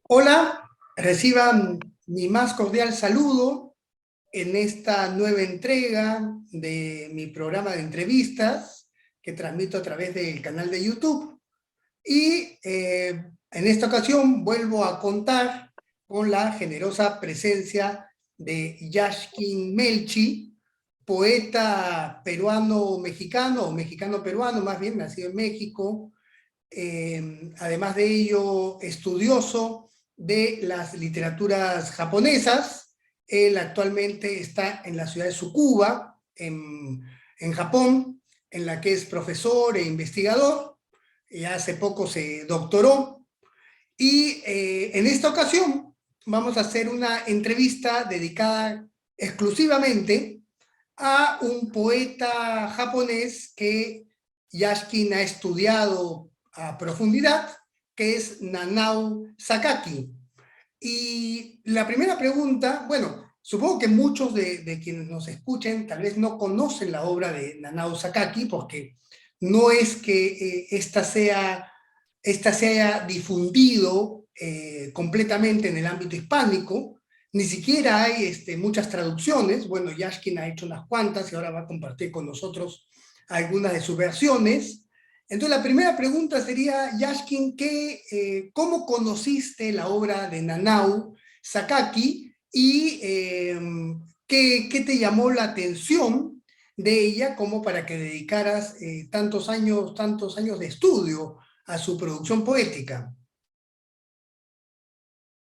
Hola, reciban mi más cordial saludo en esta nueva entrega de mi programa de entrevistas que transmito a través del canal de YouTube. Y en esta ocasión vuelvo a contar con la generosa presencia de Yashkin Melchi, poeta peruano-mexicano, o mexicano-peruano, más bien, nacido en México, además de ello, estudioso de las literaturas japonesas. Él actualmente está en la ciudad de Tsukuba, en Japón, en la que es profesor e investigador. Y hace poco se doctoró. Y en esta ocasión vamos a hacer una entrevista dedicada exclusivamente a un poeta japonés que Yashkin ha estudiado a profundidad, que es Nanao Sakaki. Y la primera pregunta, bueno, supongo que muchos de quienes nos escuchen tal vez no conocen la obra de Nanao Sakaki, porque no es que esta se haya difundido completamente en el ámbito hispánico. Ni siquiera hay muchas traducciones. Bueno, Yashkin ha hecho unas cuantas y ahora va a compartir con nosotros algunas de sus versiones. Entonces, la primera pregunta sería, Yashkin, ¿cómo conociste la obra de Nanao Sakaki y qué te llamó la atención de ella como para que dedicaras tantos años de estudio a su producción poética?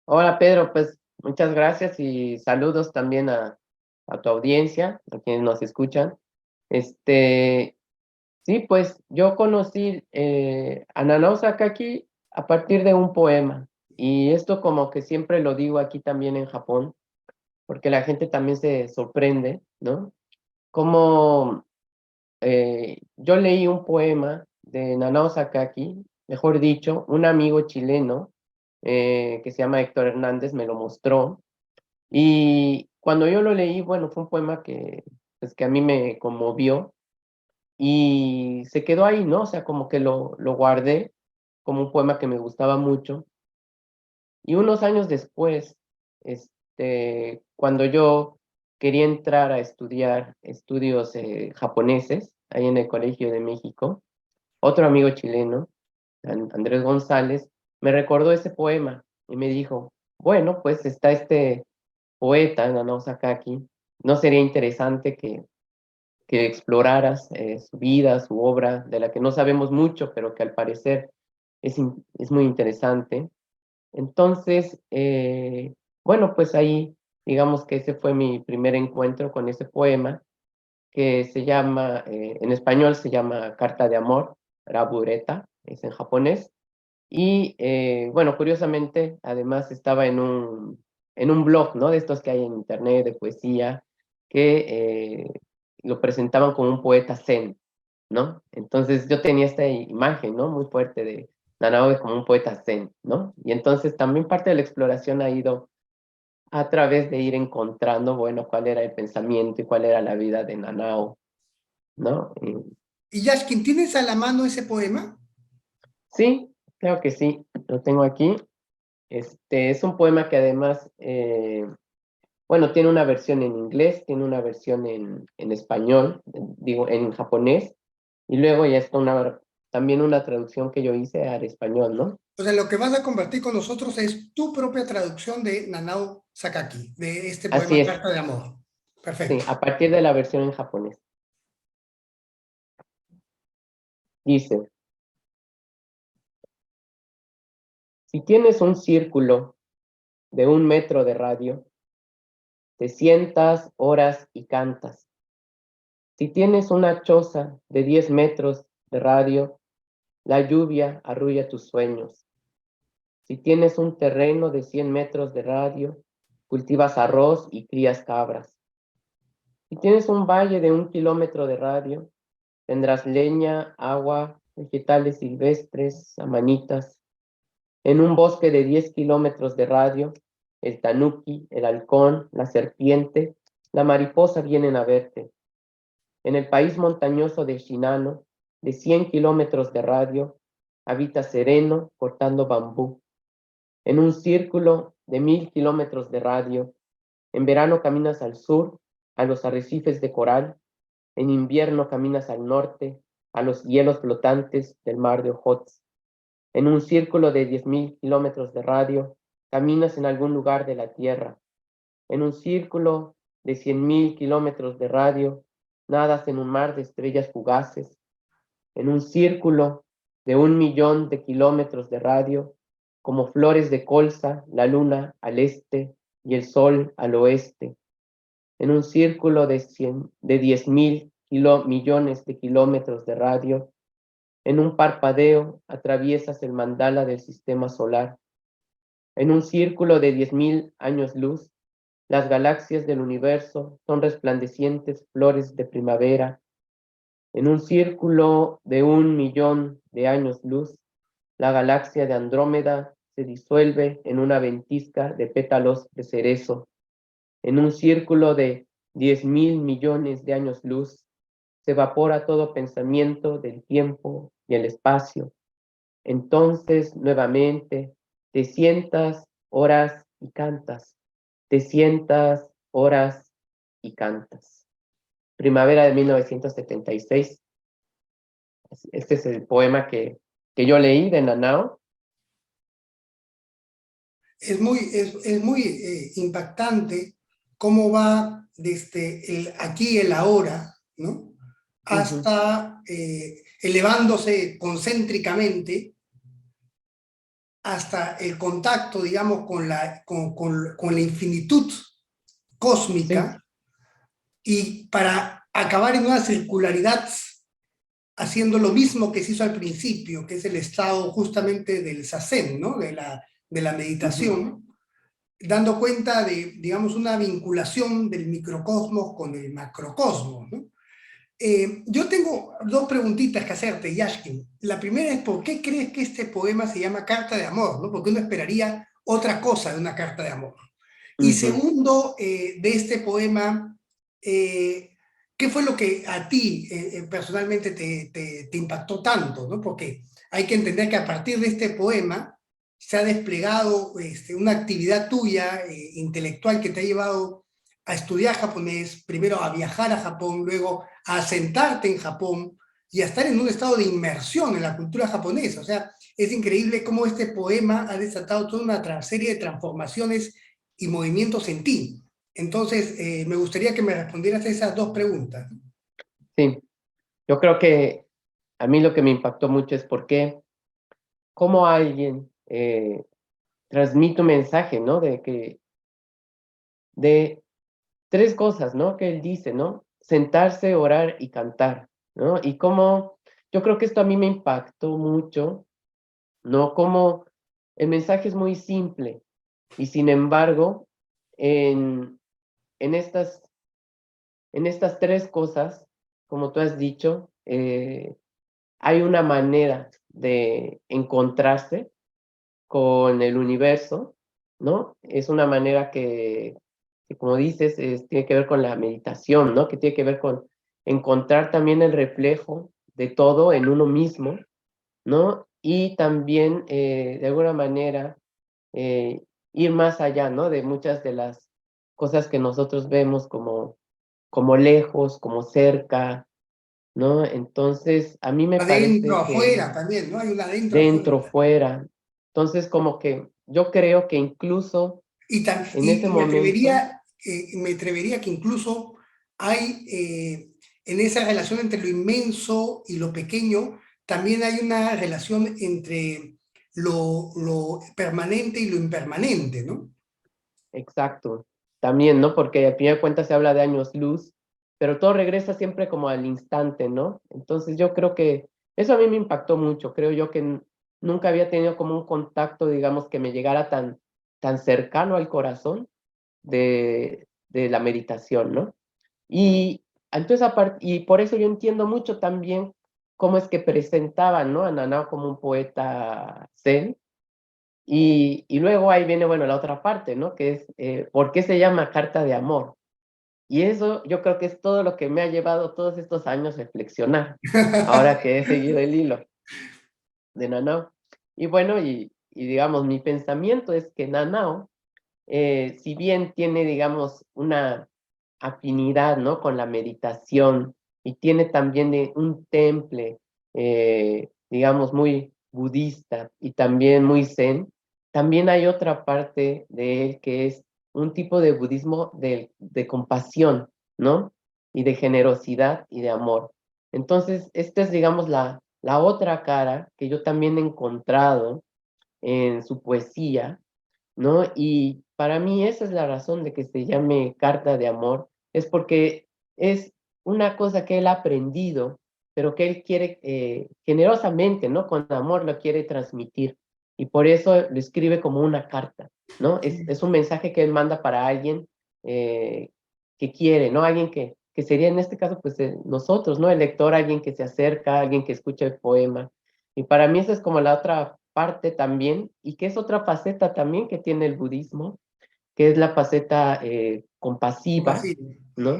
Hola Pedro, pues muchas gracias y saludos también a tu audiencia, a quienes nos escuchan. Este, sí, pues yo conocí a Nanao Sakaki a partir de un poema y esto como que siempre lo digo aquí también en Japón, porque la gente también se sorprende, ¿no? Como yo leí un poema de Nanao Sakaki, mejor dicho, un amigo chileno que se llama Héctor Hernández me lo mostró. Y cuando yo lo leí, bueno, fue un poema pues, que a mí me conmovió y se quedó ahí, ¿no? O sea, como que lo guardé como un poema que me gustaba mucho. Y unos años después, cuando yo quería entrar a estudiar estudios japoneses, ahí en el Colegio de México, otro amigo chileno, Andrés González, me recordó ese poema y me dijo, bueno, pues está este poeta, Nanao Sakaki, ¿no sería interesante que exploraras su vida, su obra, de la que no sabemos mucho, pero que al parecer es muy interesante? Entonces, bueno, pues ahí, digamos que ese fue mi primer encuentro con ese poema, que se llama, en español se llama Carta de Amor, Rabureta, es en japonés. Y bueno, curiosamente, además estaba en un blog, ¿no? De estos que hay en internet de poesía, que lo presentaban como un poeta zen, ¿no? Entonces yo tenía esta imagen, ¿no? Muy fuerte de Nanao como un poeta zen, ¿no? Y entonces también parte de la exploración ha ido a través de ir encontrando, bueno, cuál era el pensamiento y cuál era la vida de Nanao, ¿no? Y Yashkin, ¿tienes a la mano ese poema? Sí, creo que sí, lo tengo aquí. Es un poema que además, bueno, tiene una versión en inglés, tiene una versión en español, digo, en japonés, y luego ya está también una traducción que yo hice al español, ¿no? O sea, lo que vas a compartir con nosotros es tu propia traducción de Nanao Sakaki, de este Así poema es, Carta de Amor. sí, Perfecto. a partir de la versión en japonés. Dice, si tienes un círculo de 1 metro de radio, te sientas, oras y cantas. Si tienes una choza de 10 metros de radio, la lluvia arrulla tus sueños. Si tienes un terreno de 100 metros de radio, cultivas arroz y crías cabras. Si tienes un valle de 1 kilómetro de radio, tendrás leña, agua, vegetales silvestres, amanitas. En un bosque de 10 kilómetros de radio, el tanuki, el halcón, la serpiente, la mariposa vienen a verte. En el país montañoso de Shinano, de 100 kilómetros de radio, habita sereno cortando bambú. en un círculo de 1000 kilómetros de radio. En verano caminas al sur, a los arrecifes de coral. En invierno caminas al norte, a los hielos flotantes del mar de Ojotsk. En un círculo de 10.000 kilómetros de radio, caminas en algún lugar de la Tierra. En un círculo de 100.000 kilómetros de radio, nadas en un mar de estrellas fugaces. En un círculo de 1.000.000 de kilómetros de radio, como flores de colza, la luna al este y el sol al oeste. En un círculo de 10.000 millones de kilómetros de radio, en un parpadeo atraviesas el mandala del sistema solar. En un círculo de 10.000 años luz, las galaxias del universo son resplandecientes flores de primavera. En un círculo de 1.000.000 de años luz, la galaxia de Andrómeda se disuelve en una ventisca de pétalos de cerezo. En un círculo de 10.000 millones de años luz, se evapora todo pensamiento del tiempo y el espacio. Entonces, nuevamente, te sientas, oras y cantas. Te sientas, oras y cantas. Primavera de 1976. Este es el poema que yo leí de Nanao. Es muy impactante cómo va desde el aquí y el ahora, ¿no? Hasta elevándose concéntricamente hasta el contacto, digamos, con la infinitud cósmica, sí, y para acabar en una circularidad haciendo lo mismo que se hizo al principio, que es el estado justamente del zazen, ¿no? de la meditación, dando cuenta de, digamos, una vinculación del microcosmos con el macrocosmos, ¿no? Yo tengo dos preguntitas que hacerte, Yashkin. La primera es, ¿por qué crees que este poema se llama Carta de Amor? ¿No? Porque uno esperaría otra cosa de una carta de amor. Y segundo, de este poema, ¿qué fue lo que a ti personalmente te impactó tanto? ¿No? Porque hay que entender que a partir de este poema se ha desplegado una actividad tuya, intelectual, que te ha llevado a estudiar japonés, primero a viajar a Japón, luego a asentarte en Japón y a estar en un estado de inmersión en la cultura japonesa. O sea, es increíble cómo este poema ha desatado toda una serie de transformaciones y movimientos en ti. Entonces, me gustaría que me respondieras a esas dos preguntas. Sí, yo creo que a mí lo que me impactó mucho es por qué, cómo alguien transmite un mensaje, ¿no? De tres cosas, ¿no? Que él dice, ¿no? Sentarse, orar y cantar, ¿no? Y cómo, yo creo que esto a mí me impactó mucho, ¿no? Como el mensaje es muy simple y sin embargo, en estas tres cosas, como tú has dicho, hay una manera de encontrarse con el universo, ¿no? Es una manera que como dices, tiene que ver con la meditación, ¿no? Que tiene que ver con encontrar también el reflejo de todo en uno mismo, ¿no? Y también, de alguna manera, ir más allá, ¿no? De muchas de las cosas que nosotros vemos como lejos, como cerca, ¿no? Entonces, a mí me Adentro, parece que afuera también, ¿no? Hay un adentro, dentro, afuera. fuera. Entonces, como que yo creo que incluso en ese Y momento, me atrevería que incluso hay, en esa relación entre lo inmenso y lo pequeño, también hay una relación entre lo permanente y lo impermanente, ¿no? exacto, también, ¿no? Porque al fin de cuentas se habla de años luz, pero todo regresa siempre como al instante, ¿no? Entonces yo creo que eso a mí me impactó mucho, creo yo que nunca había tenido como un contacto, digamos, que me llegara tan cercano al corazón de la meditación, ¿no? Y entonces, y por eso yo entiendo mucho también cómo es que presentaban, ¿no? A Nanao como un poeta zen. Y luego ahí viene, bueno, la otra parte, ¿no? Que es, ¿por qué se llama Carta de Amor? Y eso yo creo que es todo lo que me ha llevado todos estos años a reflexionar, ahora que he seguido el hilo de Nanao. Y bueno, digamos, mi pensamiento es que Nanao, si bien tiene, digamos, una afinidad, ¿no? Con la meditación y tiene también un temple, digamos, muy budista y también muy zen, también hay otra parte de él que es un tipo de budismo de compasión, ¿no? Y de generosidad y de amor. Entonces, esta es, digamos, la otra cara que yo también he encontrado en su poesía, ¿no? Y para mí esa es la razón de que se llame Carta de Amor, es porque es una cosa que él ha aprendido, pero que él quiere generosamente, ¿no? Con amor lo quiere transmitir. Y por eso lo escribe como una carta, ¿no? Es un mensaje que él manda para alguien eh, que quiere, ¿no? Alguien que sería en este caso, pues nosotros, ¿no? El lector, alguien que se acerca, alguien que escucha el poema. Y para mí esa es como la otra parte también, y que es otra faceta también que tiene el budismo, que es la faceta compasiva, Compasivo. ¿no?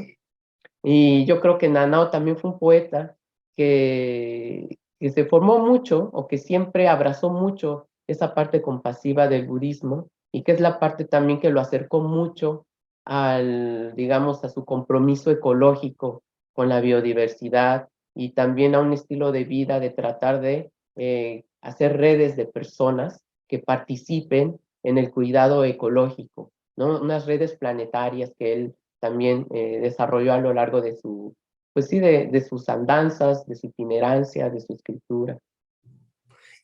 Y yo creo que Nanao también fue un poeta que se formó mucho o que siempre abrazó mucho esa parte compasiva del budismo y que es la parte también que lo acercó mucho al, digamos, a su compromiso ecológico con la biodiversidad y también a un estilo de vida de tratar de hacer redes de personas que participen en el cuidado ecológico, ¿no? Unas redes planetarias que él también desarrolló a lo largo de su, pues sí, de sus andanzas, de su itinerancia, de su escritura.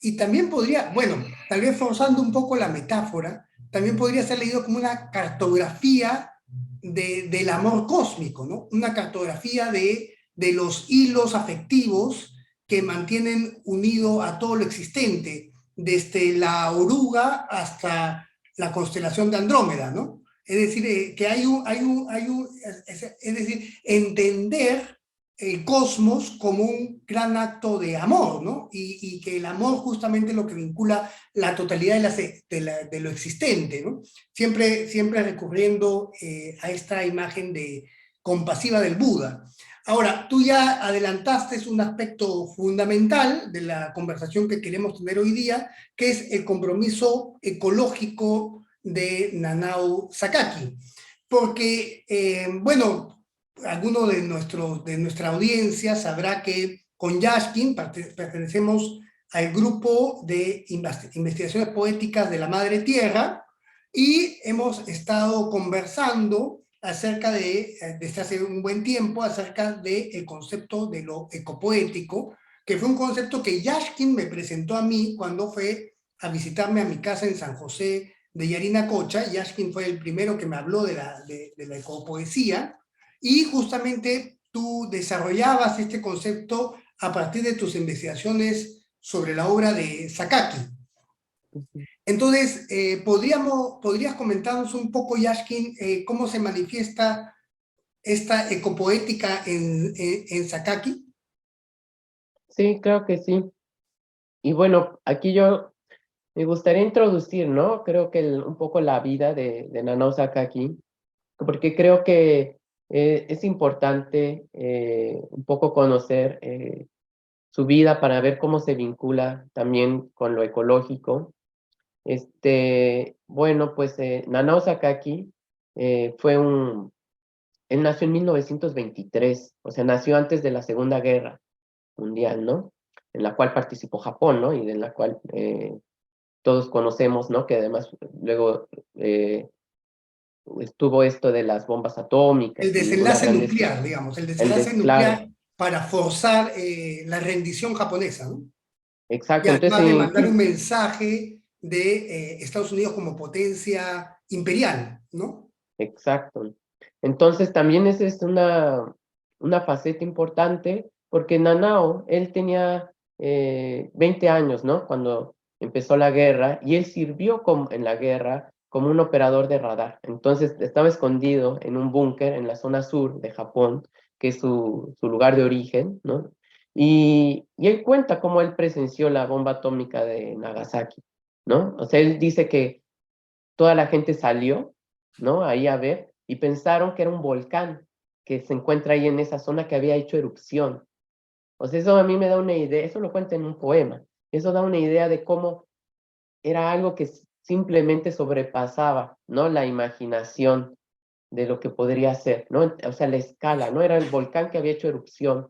Y también podría, bueno, tal vez forzando un poco la metáfora, también podría ser leído como una cartografía del amor cósmico, ¿no? Una cartografía de los hilos afectivos que mantienen unido a todo lo existente, desde la oruga hasta la constelación de Andrómeda, ¿no? Es decir, que es decir, entender el cosmos como un gran acto de amor, ¿no? Y que el amor justamente es lo que vincula la totalidad de lo existente, ¿no? Siempre recurriendo a esta imagen compasiva del Buda. Ahora, tú ya adelantaste un aspecto fundamental de la conversación que queremos tener hoy día, que es el compromiso ecológico de Nanao Sakaki. Porque, bueno, alguno de nuestra audiencia sabrá que con Yashkin pertenecemos al grupo de investigaciones poéticas de la Madre Tierra y hemos estado conversando acerca desde hace un buen tiempo, acerca del concepto de lo ecopoético, que fue un concepto que Yashkin me presentó a mí cuando fue a visitarme a mi casa en San José de Yarinacocha. Yashkin fue el primero que me habló de la ecopoesía, y justamente tú desarrollabas este concepto a partir de tus investigaciones sobre la obra de Sakaki. Entonces, ¿podrías comentarnos un poco, Yashkin, cómo se manifiesta esta ecopoética en Sakaki? Sí, creo que sí. Y bueno, aquí yo me gustaría introducir, ¿no? Creo que un poco la vida de Nanao Sakaki, porque creo que es importante un poco conocer su vida para ver cómo se vincula también con lo ecológico. Bueno, pues Nanao Sakaki fue él nació en 1923, o sea, nació antes de la Segunda Guerra Mundial, ¿no? En la cual participó Japón, ¿no? Y en la cual todos conocemos, ¿no? Que además luego estuvo esto de las bombas El atómicas y unas desenlace grandes, nuclear, digamos, el desenlace claro, nuclear para forzar la rendición japonesa, ¿no? Y exacto, entonces, además de mandar un mensaje de Estados Unidos como potencia imperial, ¿no? exacto. Entonces también esa es una faceta importante porque Nanao, él tenía 20 años, ¿no? Cuando empezó la guerra y él sirvió en la guerra como un operador de radar. Entonces estaba escondido en un búnker en la zona sur de Japón, que es su lugar de origen, ¿no? Y él cuenta cómo él presenció la bomba atómica de Nagasaki, ¿no? O sea, él dice que toda la gente salió, ¿no? Ahí a ver, y pensaron que era un volcán que se encuentra ahí en esa zona que había hecho erupción. O sea, eso a mí me da una idea, eso lo cuenta en un poema, eso da una idea de cómo era algo que simplemente sobrepasaba, ¿no? La imaginación de lo que podría ser, ¿no? O sea, la escala, ¿no? Era el volcán que había hecho erupción.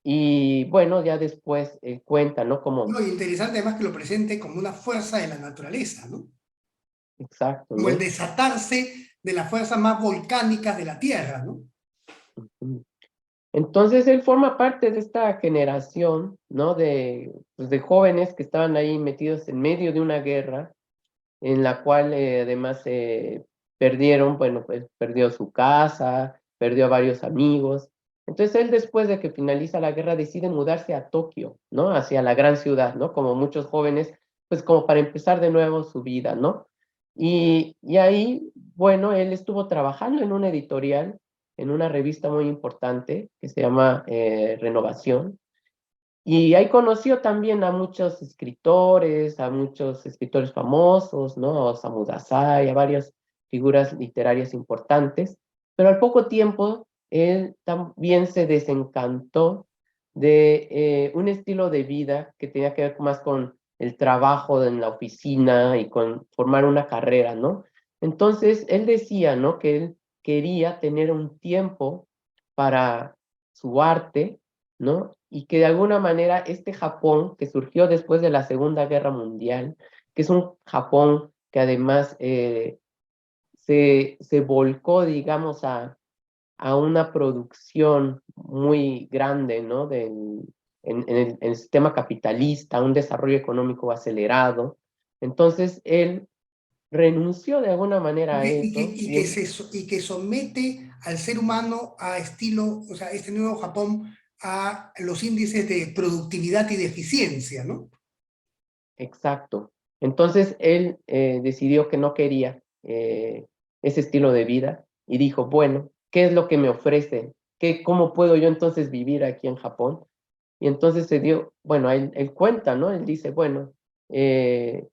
Y bueno, ya después cuenta, ¿no? No, Como, y interesante además que lo presente como una fuerza de la naturaleza, ¿no? exacto, Como el ¿no? desatarse de las fuerzas más volcánicas de la Tierra, ¿no? Ujú. Entonces él forma parte de esta generación, ¿no? Pues, de jóvenes que estaban ahí metidos en medio de una guerra en la cual además perdieron, bueno, pues perdió su casa, perdió a varios amigos. Entonces él después de que finaliza la guerra decide mudarse a Tokio, ¿no? Hacia la gran ciudad, ¿no? Como muchos jóvenes, pues como para empezar de nuevo su vida, ¿no? Y ahí, bueno, él estuvo trabajando en una editorial, en una revista muy importante que se llama Renovación, y ahí conoció también a muchos escritores famosos, ¿no? A Osamu Dazai, a varias figuras literarias importantes, pero al poco tiempo él también se desencantó de un estilo de vida que tenía que ver más con el trabajo en la oficina y con formar una carrera, ¿no? Entonces él decía, ¿no? Que él quería tener un tiempo para su arte, ¿no? Y que de alguna manera este Japón que surgió después de la Segunda Guerra Mundial, que es un Japón que además se volcó, digamos, a una producción muy grande, ¿no? En el sistema capitalista, un desarrollo económico acelerado. Entonces él renunció de alguna manera Y a que, y que, eso y que, y que somete al ser humano a estilo, o sea, este nuevo Japón, a los índices de productividad y de eficiencia, ¿no? exacto. Entonces él decidió que no quería ese estilo de vida y dijo, bueno, ¿qué es lo que me ofrecen? ¿Cómo puedo yo entonces vivir aquí en Japón? Y entonces se dio, bueno, él cuenta, ¿no? Él dice, bueno, eh,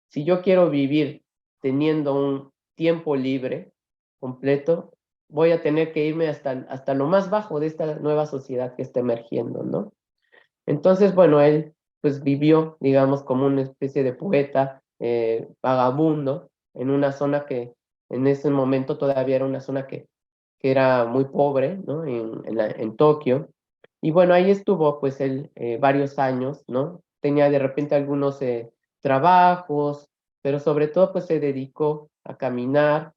si yo quiero vivir teniendo un tiempo libre completo, voy a tener que irme hasta lo más bajo de esta nueva sociedad que está emergiendo, ¿no? Entonces, bueno, él pues vivió, digamos, como una especie de poeta vagabundo en una zona que en ese momento todavía era una zona que era muy pobre, ¿no? En Tokio. Y bueno, ahí estuvo pues él varios años, ¿no? Tenía de repente algunos trabajos, pero sobre todo pues se dedicó a caminar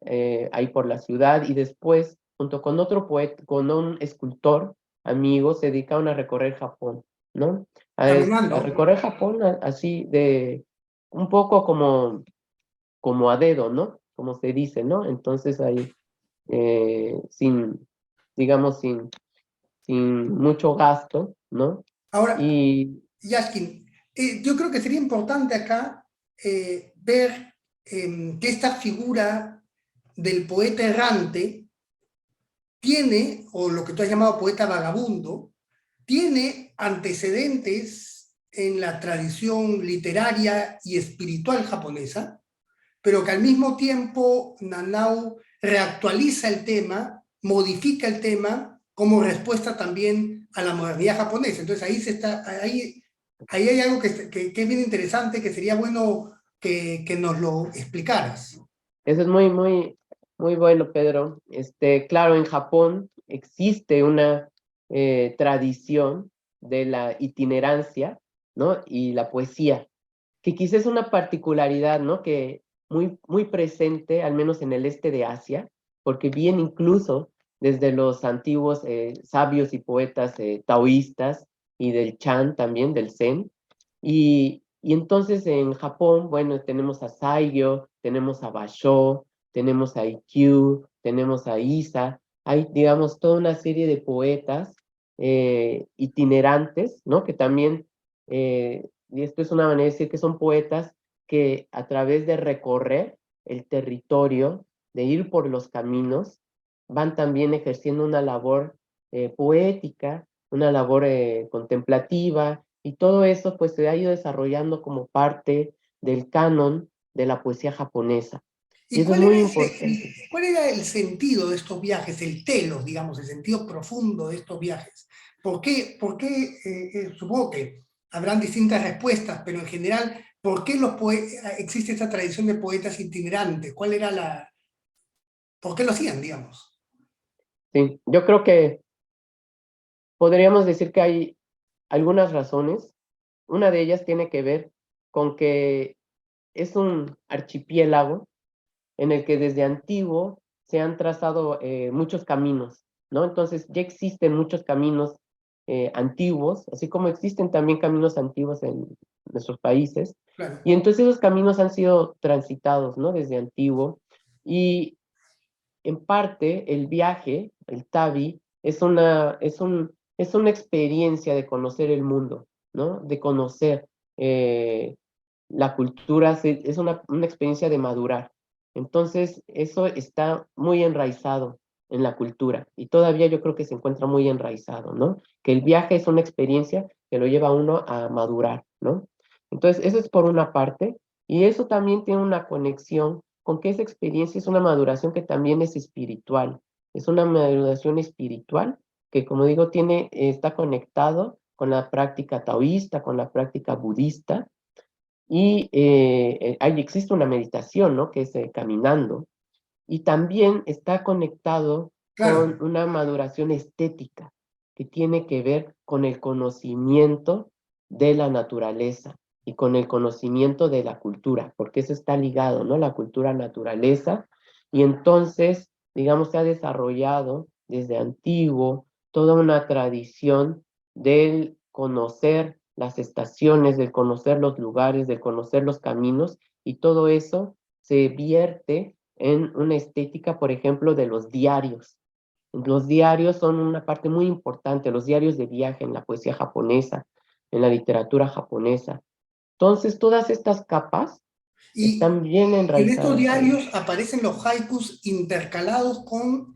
ahí por la ciudad y después, junto con otro poeta, con un escultor amigo, se dedicaron a recorrer Japón, ¿no? A Caminando. recorrer Japón así de un poco como a dedo, ¿no? Como se dice, ¿no? Entonces ahí, sin, digamos, sin mucho gasto, ¿no? Ahora, Y Yaskin, yo creo que sería importante acá ver que esta figura del poeta errante tiene, o lo que tú has llamado poeta vagabundo, tiene antecedentes en la tradición literaria y espiritual japonesa, pero que al mismo tiempo Nanao reactualiza el tema, modifica el tema como respuesta también a la modernidad japonesa. Entonces ahí hay algo que es bien interesante, que sería bueno que nos lo explicaras. eso es muy, muy, muy bueno, Pedro. Claro, en Japón existe una tradición de la itinerancia, ¿no? Y la poesía, que quizás es una particularidad, ¿no? Que muy, muy presente, al menos en el este de Asia, porque viene incluso desde los antiguos sabios y poetas taoístas y del Chan también, del Zen. Y entonces en Japón, bueno, tenemos a Saigyo, tenemos a Basho, tenemos a Ikkyu, tenemos a Isa, hay, digamos, toda una serie de poetas itinerantes, ¿no? Que también y esto es una manera de decir que son poetas que a través de recorrer el territorio, de ir por los caminos, van también ejerciendo una labor poética, una labor contemplativa, y todo eso pues se ha ido desarrollando como parte del canon de la poesía japonesa. Y ¿Y eso es muy importante. cuál era el sentido de estos viajes, el telos, digamos, el sentido profundo de estos viajes? Supongo que habrán distintas respuestas, pero en general, ¿Por qué existe esta tradición de poetas itinerantes? ¿Por qué lo hacían, digamos? Sí, yo creo que podríamos decir que hay algunas razones. Una de ellas tiene que ver con que es un archipiélago en el que desde antiguo se han trazado muchos caminos, ¿no? Entonces ya existen muchos caminos antiguos, así como existen también caminos antiguos en nuestros países, Claro, y entonces esos caminos han sido transitados, ¿no? Desde antiguo, y en parte el viaje, el tabi, es una experiencia de conocer el mundo, ¿no? De conocer la cultura, es una experiencia de madurar. Entonces, eso está muy enraizado en la cultura y todavía yo creo que se encuentra muy enraizado, ¿no? Que el viaje es una experiencia que lo lleva a uno a madurar, ¿no? Entonces, eso es por una parte y eso también tiene una conexión con que esa experiencia es una maduración que también es espiritual, es una maduración espiritual que, como digo, está conectado con la práctica taoísta, con la práctica budista, y ahí existe una meditación, ¿no? Que es caminando, y también está conectado claro. con una maduración estética que tiene que ver con el conocimiento de la naturaleza y con el conocimiento de la cultura, porque eso está ligado, ¿no? La cultura naturaleza, y entonces, digamos, se ha desarrollado desde antiguo toda una tradición del conocer las estaciones, del conocer los lugares, del conocer los caminos, y todo eso se vierte en una estética, por ejemplo, de los diarios. Los diarios son una parte muy importante, los diarios de viaje en la poesía japonesa, en la literatura japonesa. Entonces, todas estas capas Y están bien en estos enraizadas ahí. diarios aparecen los haikus intercalados con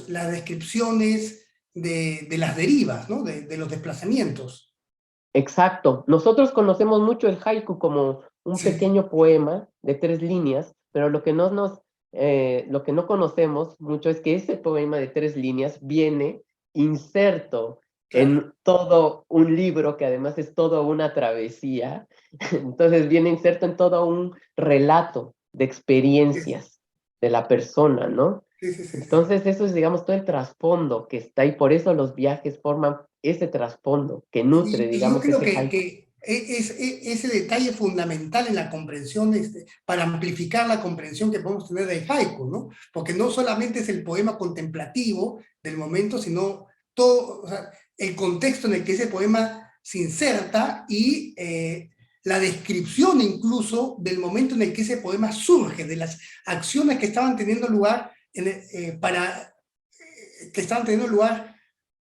las descripciones de las derivas, ¿no? De los desplazamientos. Exacto. Nosotros conocemos mucho el haiku como un Sí, pequeño poema de 3 líneas, pero lo que no conocemos mucho es que ese poema de 3 líneas viene inserto claro. en todo un libro que además es toda una travesía. Entonces viene inserto en todo un relato de Sí, experiencias de la persona, ¿no? sí, sí, sí, sí. Entonces, eso es, digamos, todo el trasfondo que está ahí, por eso los viajes forman ese trasfondo que nutre, Y yo digamos, creo ese que, haiku. ese detalle es fundamental en la comprensión, para amplificar la comprensión que podemos tener del haiku, ¿no? Porque no solamente es el poema contemplativo del momento, sino todo, o sea, el contexto en el que ese poema se inserta y la descripción incluso del momento en el que ese poema surge, de las acciones que estaban teniendo lugar que estaban teniendo lugar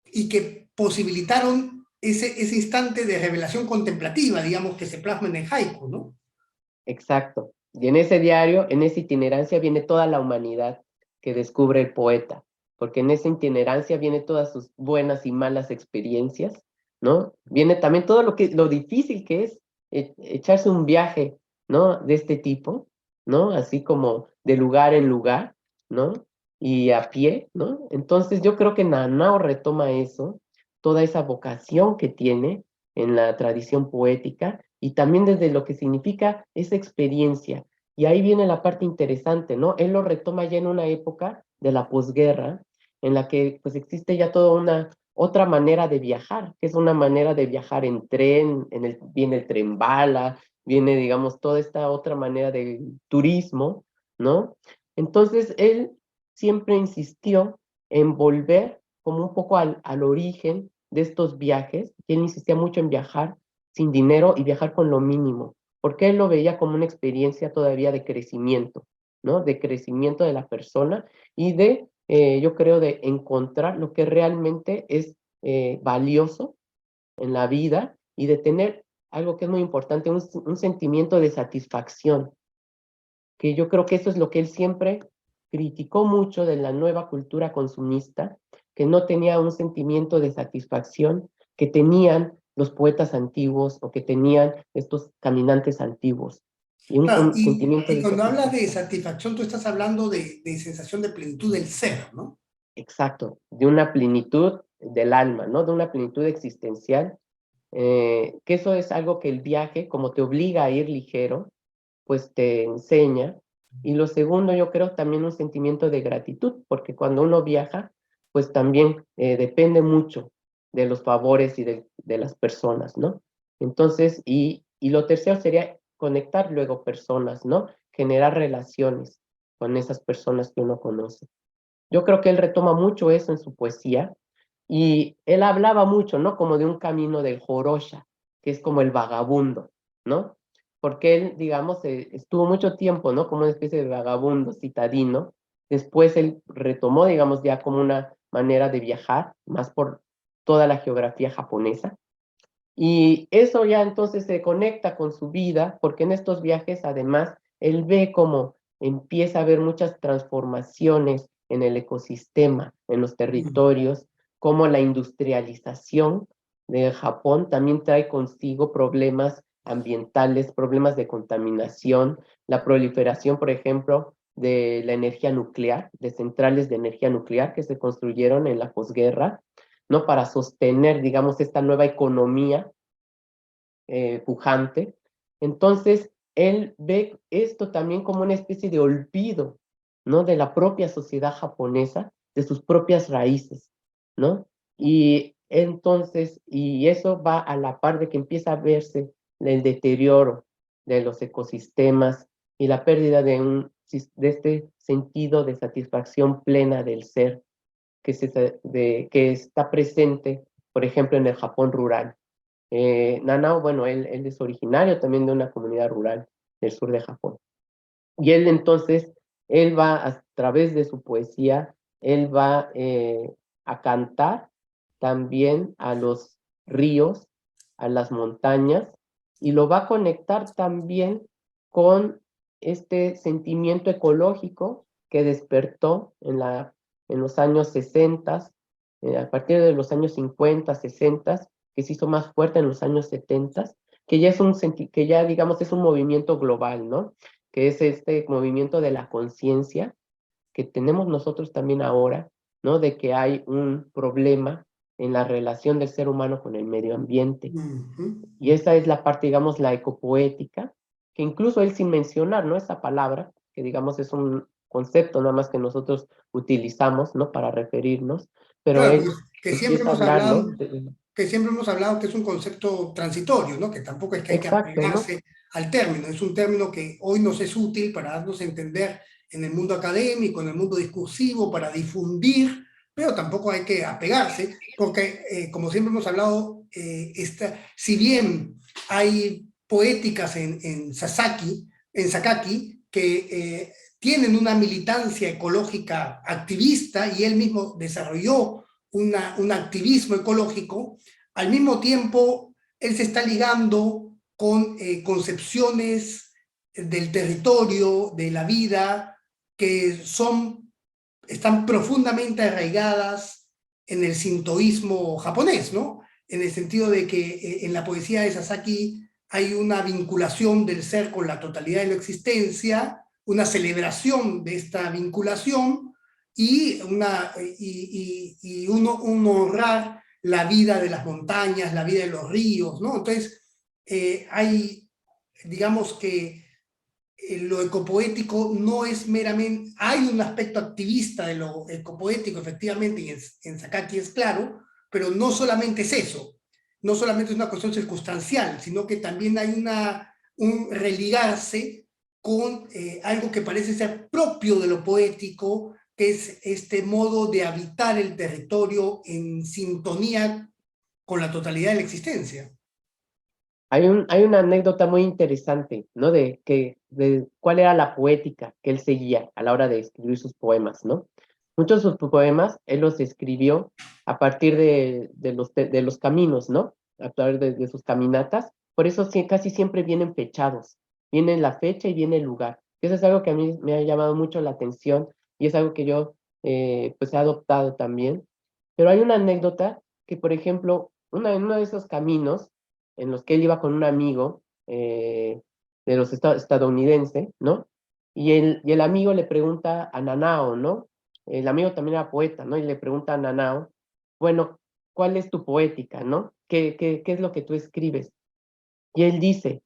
y que posibilitaron ese instante de revelación contemplativa, digamos, que se plasma en el haiku, ¿no? Exacto. Y en ese diario, en esa itinerancia, viene toda la humanidad que descubre el poeta, porque en esa itinerancia viene todas sus buenas y malas experiencias, ¿no? Viene también todo lo difícil que es echarse un viaje, ¿no? De este tipo, ¿no? Así como de lugar en lugar, ¿no? Y a pie, ¿no? Entonces yo creo que Nanao retoma eso, toda esa vocación que tiene en la tradición poética y también desde lo que significa esa experiencia. Y ahí viene la parte interesante, ¿no? Él lo retoma ya en una época de la posguerra, en la que pues existe ya toda una otra manera de viajar, que es una manera de viajar en tren, viene el tren bala, viene, digamos, toda esta otra manera de turismo, ¿no? Entonces él siempre insistió en volver como un poco al origen de estos viajes, y él insistía mucho en viajar sin dinero y viajar con lo mínimo, porque él lo veía como una experiencia todavía de crecimiento, ¿no? De crecimiento de la persona y yo creo, de encontrar lo que realmente es valioso en la vida y de tener algo que es muy importante, un sentimiento de satisfacción, que yo creo que eso es lo que él siempre criticó mucho de la nueva cultura consumista, que no tenía un sentimiento de satisfacción que tenían los poetas antiguos o que tenían estos caminantes antiguos, y un Claro, sentimiento y de cuando hablas de satisfacción. satisfacción, tú estás hablando de sensación de plenitud del ser, ¿no? Exacto, de una plenitud del alma, ¿no? De una plenitud existencial Que eso es algo que el viaje, como te obliga a ir ligero, pues te enseña. Y lo segundo, yo creo también un sentimiento de gratitud, porque cuando uno viaja, pues también depende mucho de los favores y de las personas, ¿no? Entonces, y lo tercero sería conectar luego personas, ¿no? Generar relaciones con esas personas que uno conoce. Yo creo que él retoma mucho eso en su poesía y él hablaba mucho, ¿no? Como de un camino del Jorosha, que es como el vagabundo, ¿no? Porque él, digamos, estuvo mucho tiempo, ¿no? Como una especie de vagabundo citadino. Después él retomó, digamos, ya como una manera de viajar, más por toda la geografía japonesa. Y eso ya entonces se conecta con su vida, porque en estos viajes además él ve cómo empieza a haber muchas transformaciones en el ecosistema, en los territorios, cómo la industrialización de Japón también trae consigo problemas ambientales, problemas de contaminación, la proliferación, por ejemplo, de la energía nuclear, de centrales de energía nuclear que se construyeron en la posguerra, ¿no? Para sostener, digamos, esta nueva economía pujante. Entonces, él ve esto también como una especie de olvido, ¿no? De la propia sociedad japonesa, de sus propias raíces, ¿no? Y entonces, y eso va a la par de que empieza a verse el deterioro de los ecosistemas y la pérdida de este sentido de satisfacción plena del ser que está presente, por ejemplo, en el Japón rural. Nanao, bueno, él es originario también de una comunidad rural del sur de Japón. Y él entonces, él va a través de su poesía, él va a cantar también a los ríos, a las montañas, y lo va a conectar también con este sentimiento ecológico que despertó en los años 60, a partir de los años 50, 60, que se hizo más fuerte en los años 70, que ya digamos es un movimiento global, ¿no? Que es este movimiento de la conciencia que tenemos nosotros también ahora, ¿no? De que hay un problema en la relación del ser humano con el medio ambiente. Y esa es la parte, digamos, la ecopoética, que incluso él sin mencionar, ¿no? Esa palabra, que digamos es un concepto nada más que nosotros utilizamos, ¿no? Para referirnos, pero Claro, él pues, que siempre empieza a hemos hablar, ¿no? hablado, que siempre hemos hablado que es un concepto transitorio, ¿no? Que tampoco es que hay que Exacto, ¿no? apegarse al término, es un término que hoy nos es útil para darnos a entender en el mundo académico, en el mundo discursivo, para difundir, pero tampoco hay que apegarse, porque como siempre hemos hablado, si bien hay poéticas en Sakaki, que tienen una militancia ecológica activista y él mismo desarrolló un activismo ecológico, al mismo tiempo él se está ligando con concepciones del territorio, de la vida, que están profundamente arraigadas en el sintoísmo japonés, ¿no? En el sentido de que en la poesía de Sasaki hay una vinculación del ser con la totalidad de la existencia, una celebración de esta vinculación y, un honrar la vida de las montañas, la vida de los ríos, ¿no? Entonces, digamos que lo ecopoético no es meramente, hay un aspecto activista de lo ecopoético, efectivamente, y en Sakaki es claro, pero no solamente es eso, no solamente es una cuestión circunstancial, sino que también hay un religarse con algo que parece ser propio de lo poético, que es este modo de habitar el territorio en sintonía con la totalidad de la existencia. Hay una anécdota muy interesante, ¿no? De cuál era la poética que él seguía a la hora de escribir sus poemas, ¿no? Muchos de sus poemas él los escribió a partir de los caminos, ¿no? A través de sus caminatas. Por eso sí, casi siempre vienen fechados. Viene la fecha y viene el lugar. Eso es algo que a mí me ha llamado mucho la atención y es algo que yo pues he adoptado también. Pero hay una anécdota que, por ejemplo, en uno de esos caminos en los que él iba con un amigo de los estadounidenses, ¿no? Y el amigo le pregunta a Nanao, ¿no? El amigo también era poeta, ¿no? Y le pregunta a Nanao, bueno, ¿cuál es tu poética, no? qué es lo que tú escribes? Y él dice,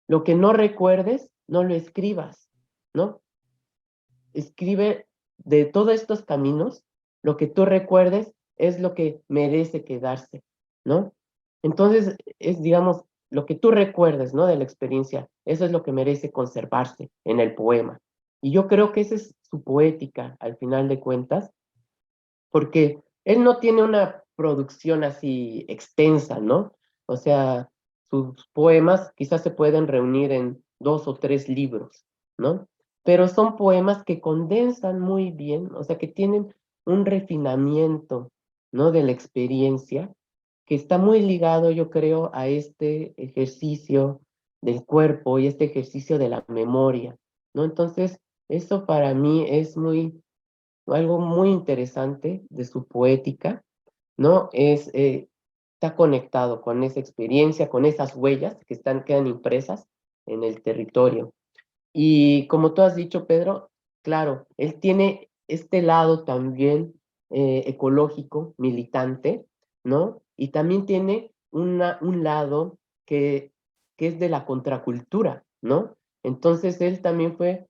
lo que no recuerdes, no lo escribas, ¿no? Escribe de todos estos caminos, lo que tú recuerdes es lo que merece quedarse, ¿no? Entonces, es, digamos, lo que tú recuerdes, ¿no? De la experiencia, eso es lo que merece conservarse en el poema. Y yo creo que esa es su poética, al final de cuentas, porque él no tiene una producción así extensa, ¿no? O sea, sus poemas quizás se pueden reunir en 2 o 3 libros, ¿no? Pero son poemas que condensan muy bien, o sea, que tienen un refinamiento, ¿no? De la experiencia, que está muy ligado, yo creo, a este ejercicio del cuerpo y este ejercicio de la memoria, ¿no? Entonces, eso para mí es muy algo muy interesante de su poética, ¿no? Está conectado con esa experiencia, con esas huellas que quedan impresas en el territorio. Y como tú has dicho, Pedro, claro, él tiene este lado también ecológico, militante, ¿no? Y también tiene un lado que es de la contracultura, ¿no? Entonces él también fue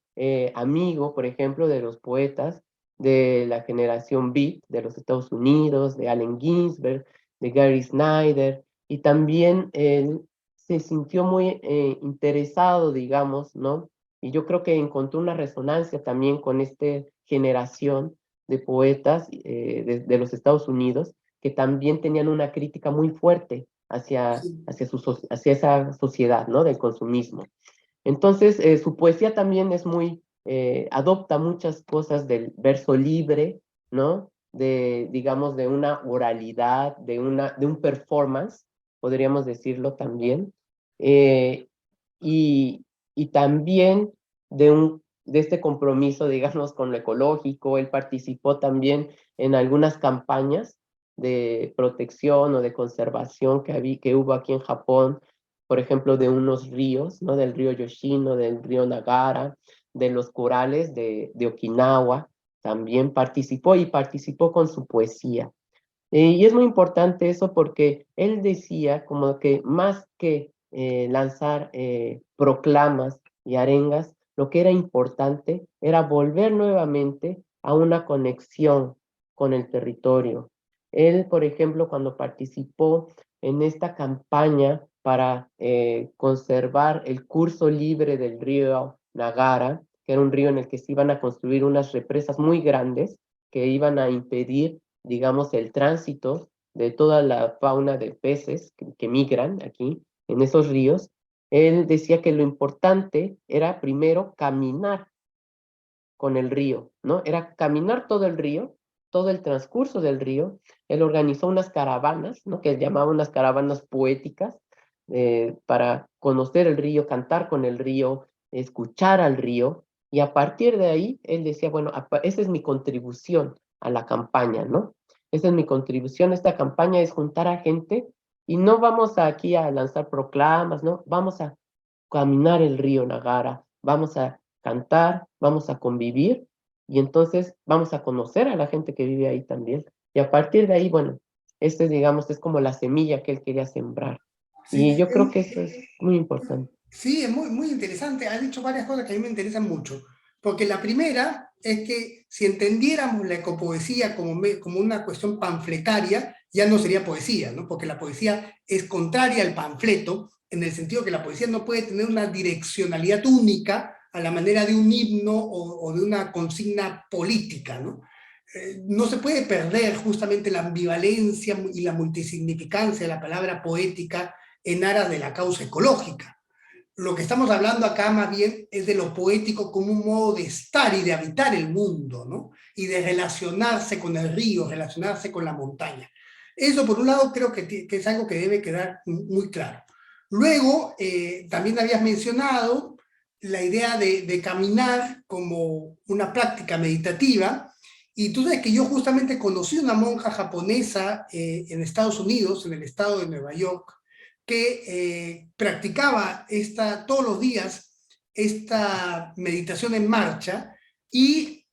amigo, por ejemplo, de los poetas de la generación Beat de los Estados Unidos, de Allen Ginsberg, de Gary Snyder, y también él se sintió muy interesado, digamos, ¿no? Y yo creo que encontró una resonancia también con esta generación de poetas de los Estados Unidos que también tenían una crítica muy fuerte Sí. hacia esa sociedad, ¿no? Del consumismo. Entonces, su poesía también es muy, adopta muchas cosas del verso libre, ¿no? Digamos, de una oralidad, de un performance, podríamos decirlo también. Eh, y, y también de este compromiso, digamos, con lo ecológico. Él participó también en algunas campañas de protección o de conservación que hubo aquí en Japón, por ejemplo, de unos ríos, ¿no? Del río Yoshino, del río Nagara, de los corales de Okinawa, también participó con su poesía. Y es muy importante eso porque él decía como que más que lanzar proclamas y arengas, lo que era importante era volver nuevamente a una conexión con el territorio. Él, por ejemplo, cuando participó en esta campaña para conservar el curso libre del río Nagara, que era un río en el que se iban a construir unas represas muy grandes que iban a impedir, digamos, el tránsito de toda la fauna de peces que migran aquí en esos ríos. Él decía que lo importante era primero caminar con el río, ¿no? Era caminar todo el río, todo el transcurso del río. Él organizó unas caravanas, ¿no? Que él llamaba unas caravanas poéticas, para conocer el río, cantar con el río, escuchar al río, y a partir de ahí, él decía, bueno, esa es mi contribución a la campaña, ¿no? Esa es mi contribución a esta campaña, es juntar a gente, y no vamos aquí a lanzar proclamas, ¿no? Vamos a caminar el río Nagara, vamos a cantar, vamos a convivir y entonces vamos a conocer a la gente que vive ahí también. Y a partir de ahí, bueno, este, digamos, es como la semilla que él quería sembrar. Sí, Y yo creo que eso es muy importante. sí, es muy, muy interesante. Has dicho varias cosas que a mí me interesan mucho. Porque la primera es que si entendiéramos la ecopoesía como una cuestión panfletaria, ya no sería poesía, ¿no? Porque la poesía es contraria al panfleto, en el sentido que la poesía no puede tener una direccionalidad única a la manera de un himno o de una consigna política, ¿no? No se puede perder justamente la ambivalencia y la multisignificancia de la palabra poética en aras de la causa ecológica. Lo que estamos hablando acá más bien es de lo poético como un modo de estar y de habitar el mundo, ¿no? Y de relacionarse con el río, relacionarse con la montaña. Eso por un lado creo que es algo que debe quedar muy claro. Luego, también habías mencionado la idea de caminar como una práctica meditativa, y tú sabes que yo justamente conocí una monja japonesa en Estados Unidos, en el estado de Nueva York, que practicaba todos los días esta meditación en marcha, y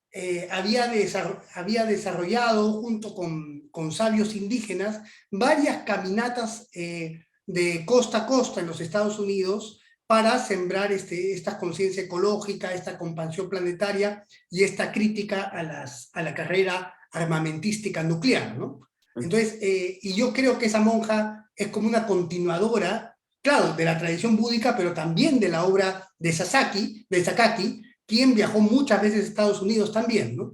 había desarrollado junto con sabios indígenas varias caminatas de costa a costa en los Estados Unidos para sembrar esta conciencia ecológica, esta compasión planetaria y esta crítica a la carrera armamentística nuclear, ¿no? Entonces, y yo creo que esa monja es como una continuadora, claro, de la tradición búdica, pero también de la obra de Sakaki, quien viajó muchas veces a Estados Unidos también, ¿no?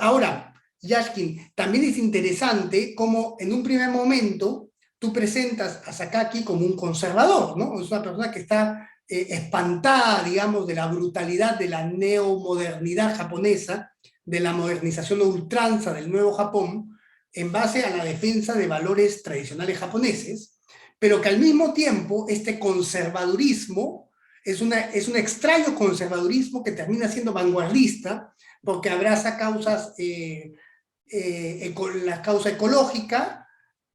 Ahora, Yashkin, también es interesante cómo en un primer momento tú presentas a Sakaki como un conservador, ¿no? Es una persona que está espantada, digamos, de la brutalidad de la neomodernidad japonesa, de la modernización a ultranza del nuevo Japón, en base a la defensa de valores tradicionales japoneses, pero que al mismo tiempo este conservadurismo es un extraño conservadurismo que termina siendo vanguardista, porque abraza causas, la causa ecológica,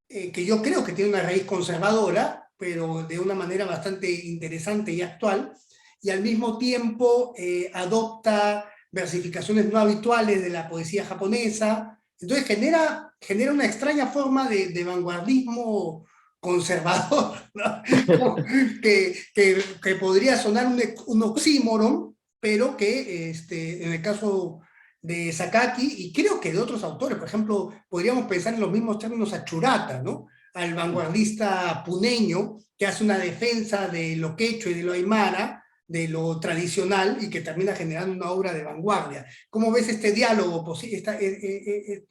que yo creo que tiene una raíz conservadora, pero de una manera bastante interesante y actual, y al mismo tiempo adopta versificaciones no habituales de la poesía japonesa. Entonces genera una extraña forma de vanguardismo conservador, ¿no? que podría sonar un oxímoron, pero que en el caso de Sakaki, y creo que de otros autores, por ejemplo, podríamos pensar en los mismos términos a Churata, ¿no? Al vanguardista puneño que hace una defensa de lo quechua y de lo aymara, de lo tradicional, y que termina generando una obra de vanguardia. ¿Cómo ves este diálogo,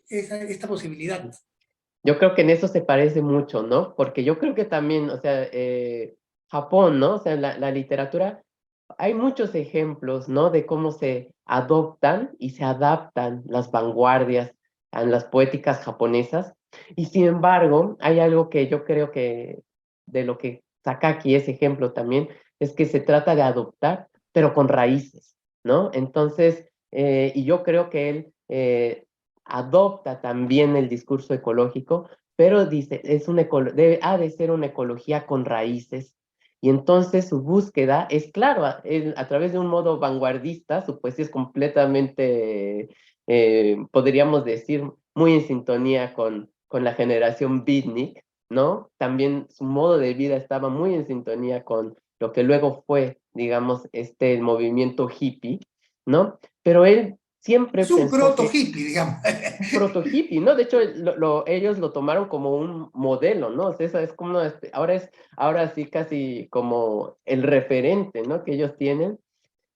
esta posibilidad? Yo creo que en eso se parece mucho, ¿no? Porque yo creo que también, o sea, Japón, ¿no? O sea, la literatura, hay muchos ejemplos, ¿no? De cómo se adoptan y se adaptan las vanguardias a las poéticas japonesas. Y sin embargo, hay algo que yo creo que de lo que saca aquí ese ejemplo también, es que se trata de adoptar, pero con raíces, ¿no? Entonces, y yo creo que él adopta también el discurso ecológico, pero dice, ha de ser una ecología con raíces. Y entonces su búsqueda es, claro, a través de un modo vanguardista, su poesía es completamente, podríamos decir, muy en sintonía con la generación beatnik, ¿no? También su modo de vida estaba muy en sintonía con lo que luego fue, digamos, el movimiento hippie, ¿no? Pero él siempre Es un pensó proto que hippie, digamos. un proto hippie, ¿no? De hecho, ellos lo tomaron como un modelo, ¿no? O sea, eso es como, ahora sí casi como el referente, ¿no? Que ellos tienen.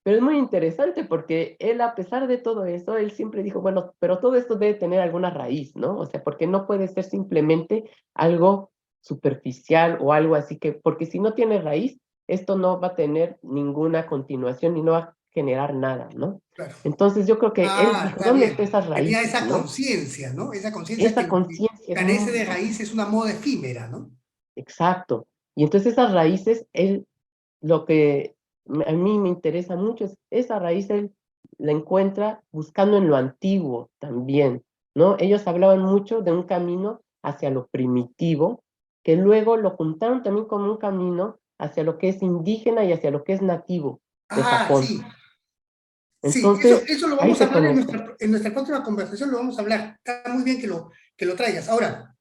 Pero es muy interesante porque él, a pesar de todo eso, él siempre dijo, bueno, pero todo esto debe tener alguna raíz, ¿no? O sea, porque no puede ser simplemente algo superficial o algo así que, porque si no tiene raíz, esto no va a tener ninguna continuación y no va a generar nada, ¿no? Claro. Entonces yo creo que él Ah, dijo, está ¿dónde están bien. esas Tenía raíces, esa no? conciencia, ¿no? Esa conciencia que Esa lo que conciencia es carece de muy raíz es una moda efímera, ¿no? exacto. Y entonces esas raíces, él, lo que a mí me interesa mucho es esa raíz, él la encuentra buscando en lo antiguo también, ¿no? Ellos hablaban mucho de un camino hacia lo primitivo, que luego lo juntaron también con un camino hacia lo que es indígena y hacia lo que es nativo de Ah, Japón. sí, sí, Entonces, eso lo ahí vamos a se hablar conecta. en nuestra próxima conversación, lo vamos a hablar. Está muy bien que lo traigas. Ahora,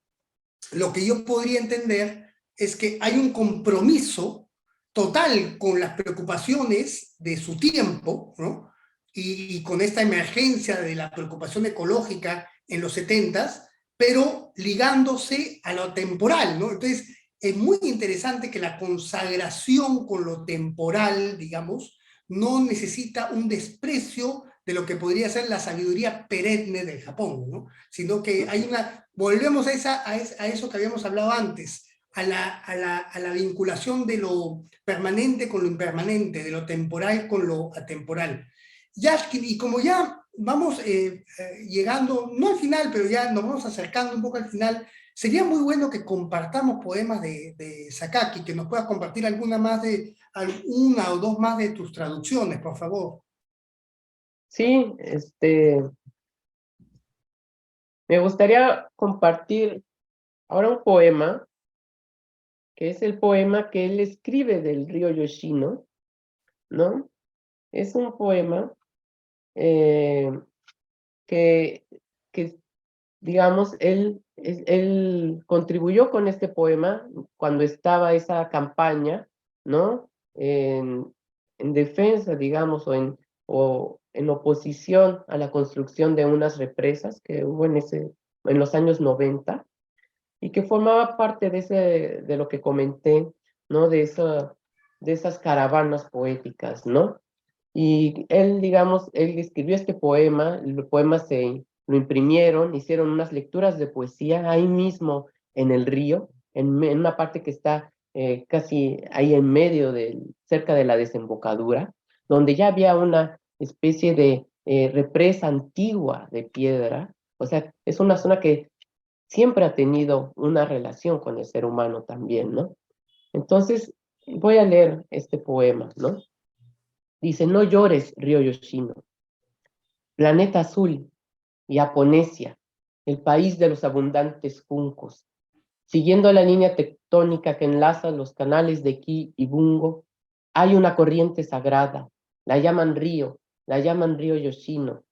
lo que yo podría entender es que hay un compromiso total con las preocupaciones de su tiempo, ¿no? Y con esta emergencia de la preocupación ecológica en los 70, pero ligándose a lo temporal, ¿no? Entonces, es muy interesante que la consagración con lo temporal, digamos, no necesita un desprecio de lo que podría ser la sabiduría perenne del Japón, ¿no? Sino que hay una, volvemos a eso que habíamos hablado antes, a la vinculación de lo permanente con lo impermanente, de lo temporal con lo atemporal. Ya, y como ya vamos llegando, no al final, pero ya nos vamos acercando un poco al final, sería muy bueno que compartamos poemas de Sakaki, que nos puedas compartir una o dos más de tus traducciones, por favor. Sí, me gustaría compartir ahora un poema, que es el poema que él escribe del río Yoshino, ¿no? Es un poema eh, que, que, digamos, él contribuyó con este poema cuando estaba esa campaña, ¿no? En defensa, digamos, o en oposición a la construcción de unas represas que hubo en los años 90 y que formaba parte de lo que comenté, ¿no? De esas caravanas poéticas, ¿no? Y él, digamos, él escribió este poema, el poema lo imprimieron, hicieron unas lecturas de poesía ahí mismo en el río, en una parte que está casi ahí en medio, cerca de la desembocadura, donde ya había una especie de represa antigua de piedra. O sea, es una zona que siempre ha tenido una relación con el ser humano también, ¿no? Entonces, voy a leer este poema, ¿no? Dice, no llores, río Yoshino, planeta azul, Japonesia, el país de los abundantes juncos. Siguiendo la línea tectónica que enlaza los canales de Ki y Bungo, hay una corriente sagrada, la llaman río Yoshino,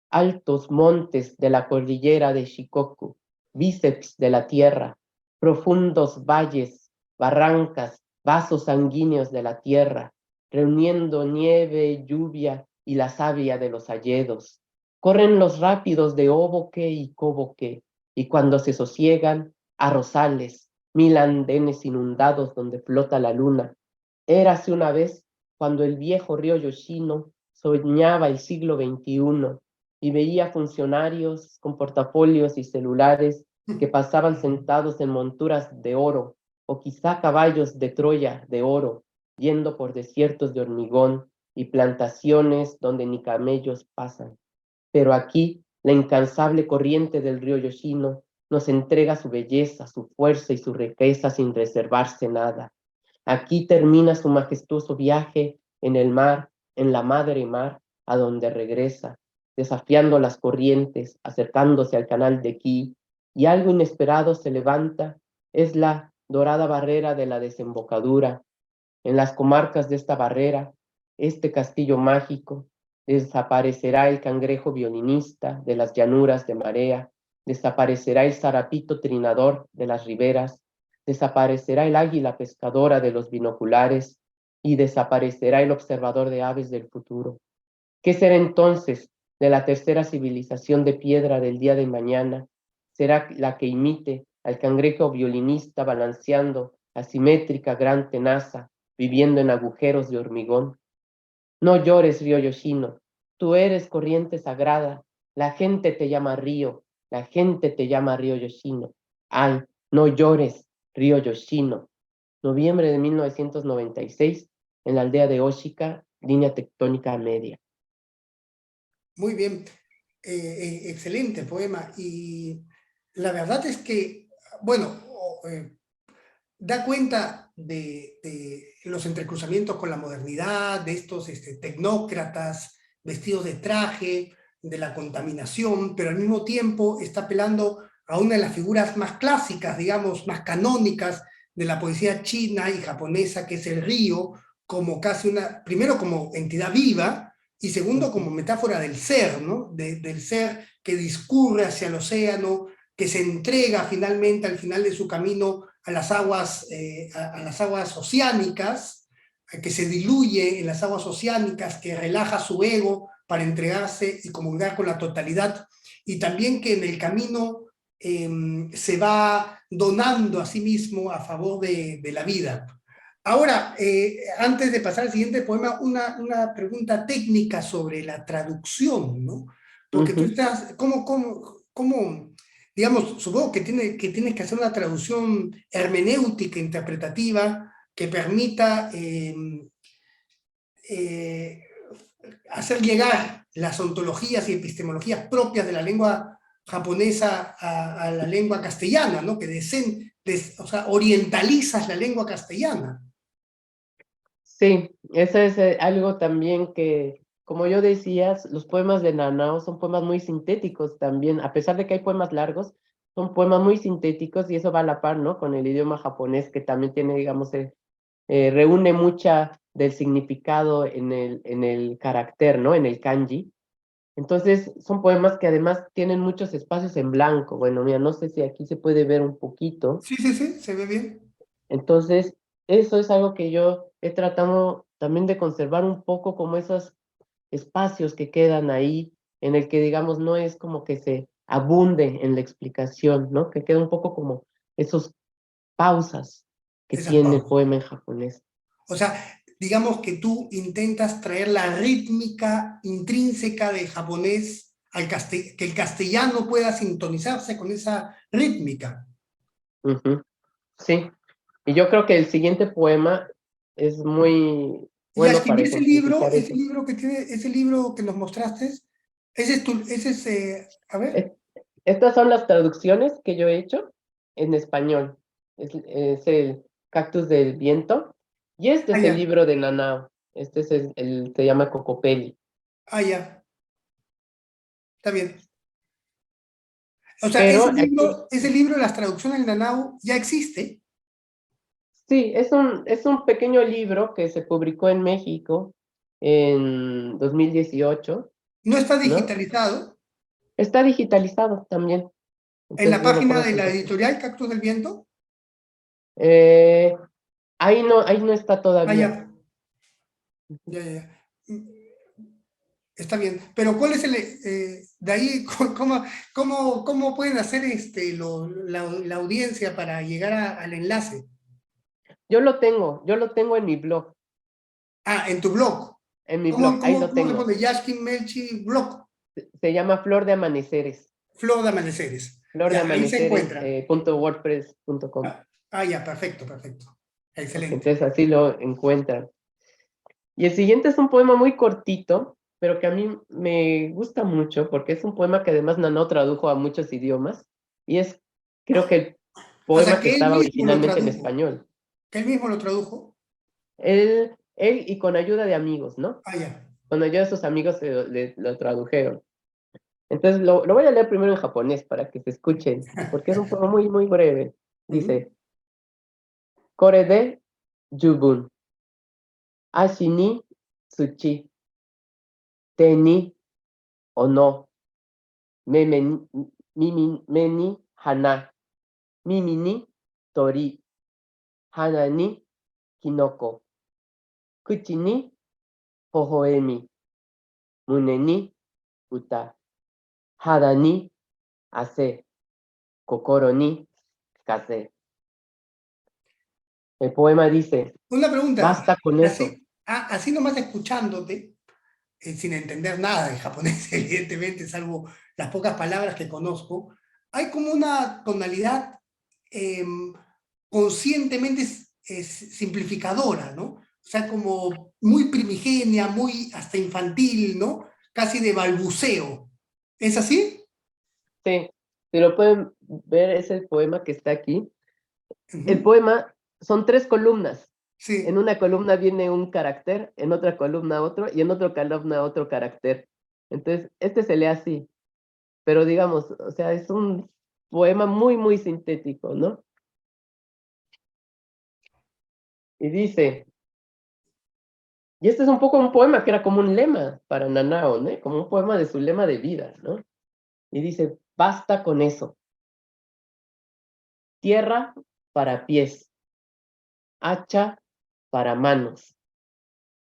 altos montes de la cordillera de Shikoku, bíceps de la tierra, profundos valles, barrancas, vasos sanguíneos de la tierra, reuniendo nieve, lluvia y la savia de los hayedos. Corren los rápidos de Oboque y Coboque, y cuando se sosiegan, arrozales, mil andenes inundados donde flota la luna. Érase una vez cuando el viejo río Yoshino soñaba el siglo XXI y veía funcionarios con portafolios y celulares que pasaban sentados en monturas de oro, o quizá caballos de Troya de oro, yendo por desiertos de hormigón y plantaciones donde ni camellos pasan. Pero aquí la incansable corriente del río Yoshino nos entrega su belleza, su fuerza y su riqueza sin reservarse nada. Aquí termina su majestuoso viaje en el mar, en la madre mar, a donde regresa, desafiando las corrientes, acercándose al canal de Ki, y algo inesperado se levanta, es la dorada barrera de la desembocadura. En las comarcas de esta barrera, este castillo mágico, desaparecerá el cangrejo violinista de las llanuras de marea, desaparecerá el zarapito trinador de las riberas, desaparecerá el águila pescadora de los binoculares y desaparecerá el observador de aves del futuro. ¿Qué será entonces de la tercera civilización de piedra del día de mañana? ¿Será la que imite al cangrejo violinista balanceando asimétrica gran tenaza, viviendo en agujeros de hormigón? No llores, río Yoshino, tú eres corriente sagrada, la gente te llama río, la gente te llama río Yoshino. Ay, no llores, río Yoshino. Noviembre de 1996, en la aldea de Oshika, línea tectónica media. Muy bien, excelente poema. Y la verdad es que, bueno, da cuenta de los entrecruzamientos con la modernidad, de estos tecnócratas vestidos de traje, de la contaminación, pero al mismo tiempo está apelando a una de las figuras más clásicas, digamos, más canónicas de la poesía china y japonesa, que es el río, como casi primero como entidad viva, y segundo como metáfora del ser, ¿no? Del ser que discurre hacia el océano, que se entrega finalmente al final de su camino a las aguas oceánicas, que se diluye en las aguas oceánicas, que relaja su ego para entregarse y comulgar con la totalidad, y también que en el camino se va donando a sí mismo a favor de la vida. Ahora, antes de pasar al siguiente poema, una pregunta técnica sobre la traducción, ¿no? Porque tú estás, ¿cómo, digamos, supongo que tienes que hacer una traducción hermenéutica, interpretativa, que permita eh, hacer llegar las ontologías y epistemologías propias de la lengua japonesa a la lengua castellana, ¿no? Que o sea, orientalizas la lengua castellana. Sí, eso es algo también que, como yo decías, los poemas de Nanao son poemas muy sintéticos también, a pesar de que hay poemas largos, son poemas muy sintéticos y eso va a la par, ¿no? Con el idioma japonés que también tiene, digamos, reúne mucha del significado en el carácter, ¿no? En el kanji. Entonces, son poemas que además tienen muchos espacios en blanco. Bueno, mira, no sé si aquí se puede ver un poquito. Sí, sí, sí, se ve bien. Entonces, eso es algo que yo he tratado también de conservar un poco como esos espacios que quedan ahí, en el que, digamos, no es como que se abunde en la explicación, ¿no? Que queda un poco como esos pausas que Esas tiene el pausas. poema en japonés. O sea, digamos que tú intentas traer la rítmica intrínseca del japonés que el castellano pueda sintonizarse con esa rítmica. Ujú, sí, y yo creo que el siguiente poema es muy Y bueno para ejemplificar ese eso. libro que tiene, ese libro que nos mostraste, ese es, a ver, Es- Estas son las traducciones que yo he hecho en español. Es el Cactus del Viento. Y este ah, es el ya, libro de Nanao. Este es se llama Cocopelli. ah, ya, está bien. O sea, Pero aquí, ese libro, las traducciones del Nanau, ya existe, sí, es un pequeño libro que se publicó en México en 2018, no está ¿no? digitalizado Está digitalizado también. en la Entonces uno página puede de la compartir. editorial Cactus del Viento. Eh, ahí no está Ah, todavía. ya, ya, ya. Está bien, pero ¿cuál es de ahí, cómo pueden hacer la audiencia para llegar al enlace? Yo lo tengo en mi blog. Ah, en tu blog. En mi blog, ahí lo ¿Cómo se tengo. pone? Yaskin Melchi Blog, Se llama Flor de Amaneceres. Flor de Amaneceres. Flor de Ya, ahí se Amaneceres, encuentra. .wordpress.com. Ya, perfecto, perfecto. Ok, Excelente. entonces así lo encuentran. Y el siguiente es un poema muy cortito, pero que a mí me gusta mucho porque es un poema que además Nanao tradujo a muchos idiomas y es, creo que el O sea, poema que que él estaba mismo lo originalmente en tradujo. español. Que él mismo lo tradujo. Él y con ayuda de amigos, ¿no? Ah, ya. Con ayuda de sus amigos lo tradujeron. Entonces lo voy a leer primero en japonés para que se escuchen, porque es un poema muy, muy breve. Ujú. Dice, Kore de Jubun, Ashi ni Tsuchi, Te ni Ono, me ni Hana, Mimi ni Tori, Hana ni Kinoko, Kuchi ni Hohoemi, Mune ni Uta, Hada ni Ase, Kokoro ni Kase. El poema dice, Una pregunta. basta con eso. Así nomás escuchándote, sin entender nada de japonés, evidentemente, salvo las pocas palabras que conozco, hay como una tonalidad eh, conscientemente simplificadora, ¿no? O sea, como muy primigenia, muy hasta infantil, ¿no? Casi de balbuceo. ¿Es así? Sí, si lo pueden ver, es el poema que está aquí. El Ujú. poema son tres columnas. En Sí. una columna viene un carácter, en otra columna otro y en otra columna otro carácter. Entonces, este se lee así, pero digamos, o sea, es un poema muy, muy sintético, ¿no? Y dice, y este es un poco un poema que era como un lema para Nanao, ¿no? Como un poema de su lema de vida, ¿no? Y dice, basta con eso. Tierra para pies, hacha para manos,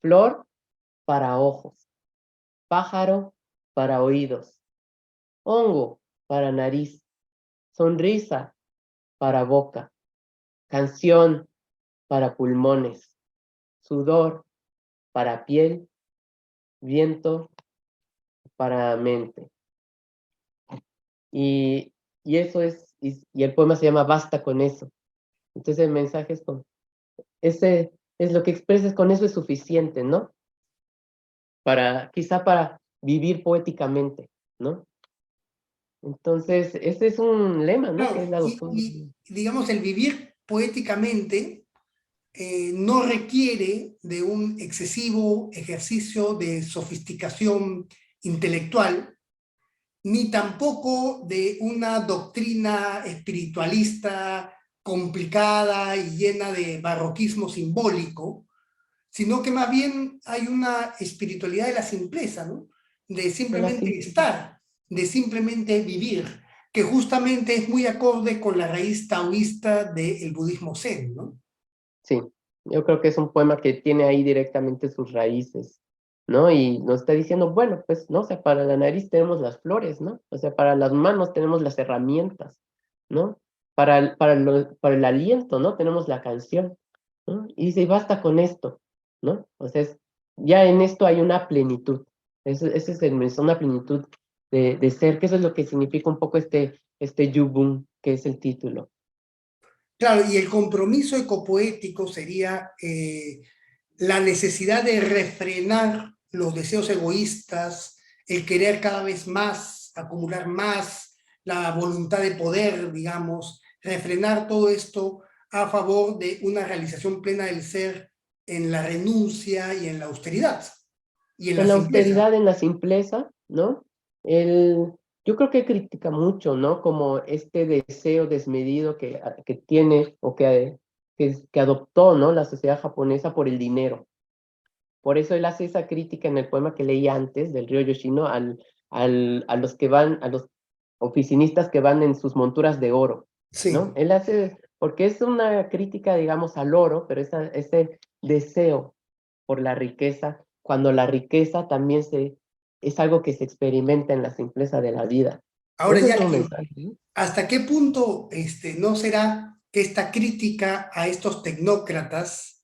flor para ojos, pájaro para oídos, hongo para nariz, sonrisa para boca, canción para pulmones, sudor para piel, viento para mente. Y, y eso es, y el poema se llama Basta con eso. Entonces el mensaje es con, ese es lo que expresas, con eso es suficiente, ¿no? Quizá para vivir poéticamente, ¿no? Entonces, ese es un lema, ¿no? Que Claro, él adoptó. digamos, el vivir poéticamente no requiere de un excesivo ejercicio de sofisticación intelectual, ni tampoco de una doctrina espiritualista complicada y llena de barroquismo simbólico, sino que más bien hay una espiritualidad de la simpleza, ¿no? de de la simplemente simplicidad. estar, de simplemente vivir, que justamente es muy acorde con la raíz taoísta del budismo zen, ¿no? Sí, yo creo que es un poema que tiene ahí directamente sus raíces, ¿no? Y nos está diciendo, bueno, pues, ¿no? O sea, para la nariz tenemos las flores, ¿no? O sea, para las manos tenemos las herramientas, ¿no? Para el aliento, ¿no? Tenemos la canción, ¿no? Y dice, y basta con esto, ¿no? O sea, ya en esto hay una plenitud, ese es una plenitud de ser, que eso es lo que significa un poco este Yubun, que es el título. Claro, y el compromiso ecopoético sería la necesidad de refrenar los deseos egoístas, el querer cada vez más, acumular más, la voluntad de poder, digamos, refrenar todo esto a favor de una realización plena del ser en la renuncia y en la austeridad y en la En la simpleza. austeridad, en la simpleza, ¿no? Yo creo que critica mucho, ¿no? Como este deseo desmedido que tiene o que adoptó, ¿no? La sociedad japonesa por el dinero. Por eso él hace esa crítica en el poema que leí antes del río Yoshino a los que van, a los oficinistas que van en sus monturas de oro, ¿no? Sí. Él hace, porque es una crítica, digamos, al oro, pero ese deseo por la riqueza, cuando la riqueza también es algo que se experimenta en la simpleza de la vida. Ahora, Ese es un Yaskin, mensaje, ¿no? ¿hasta qué punto no será que esta crítica a estos tecnócratas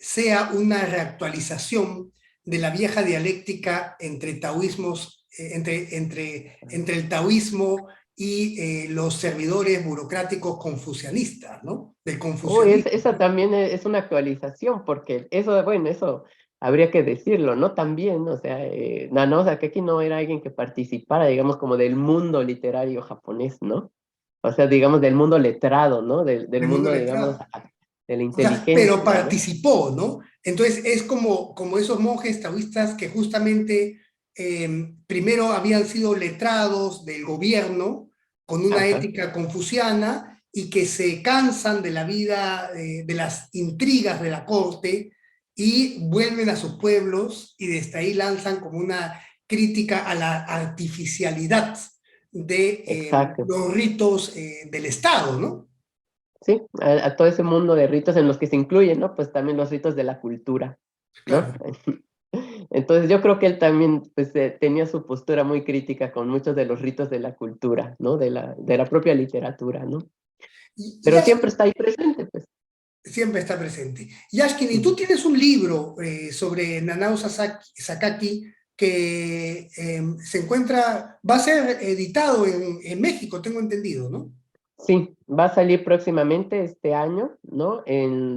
sea una reactualización de la vieja dialéctica entre taoísmos, entre el taoísmo y los servidores burocráticos confucianistas, ¿no? Del Oh, confucianismo. esa también es una actualización, porque eso, bueno, eso habría que decirlo, ¿no? También, o sea, no, o sea, que aquí no era alguien que participara, digamos, como del mundo literario japonés, ¿no? O sea, digamos, del mundo letrado, ¿no? Del El mundo mundo, digamos, letrado. de la O sea, pero inteligencia, ¿no? participó, ¿no? Entonces es como esos monjes taoístas que justamente primero habían sido letrados del gobierno con una Ajá, ética confuciana y que se cansan de la vida, de las intrigas de la corte y vuelven a sus pueblos y desde ahí lanzan como una crítica a la artificialidad de exacto. los ritos del Estado, ¿no? Sí, a todo ese mundo de ritos en los que se incluyen, ¿no? Pues también los ritos de la cultura, ¿no? Claro. Entonces yo creo que él también pues, tenía su postura muy crítica con muchos de los ritos de la cultura, ¿no? De la propia literatura, ¿no? Y Pero siempre está ahí presente, pues. siempre está presente. Yashkin, y tú Ujú. tienes un libro sobre Nanao Sakaki que se encuentra, va a ser editado en México, tengo entendido, ¿no? Sí, va a salir próximamente este año, ¿no?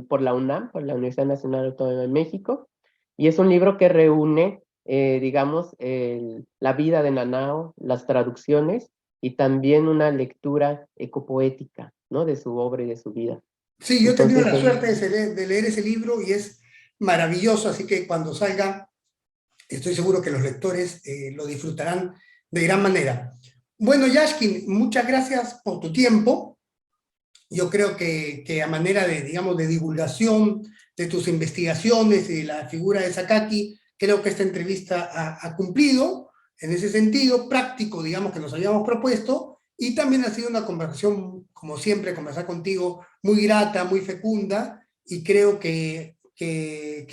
Por la UNAM, por la Universidad Nacional Autónoma de México, y es un libro que reúne, digamos, la vida de Nanao, las traducciones y también una lectura ecopoética, ¿no? De su obra y de su vida. Sí, yo he tenido Entonces, la suerte de leer ese libro y es maravilloso, así que cuando salga, estoy seguro que los lectores lo disfrutarán de gran manera. Bueno, Yashkin, muchas gracias por tu tiempo. Yo creo que a manera de, digamos, de divulgación de tus investigaciones y de la figura de Sakaki, creo que esta entrevista ha cumplido en ese sentido práctico, digamos, que nos habíamos propuesto, y también ha sido una conversación, como siempre, conversar contigo, muy grata, muy fecunda, y creo que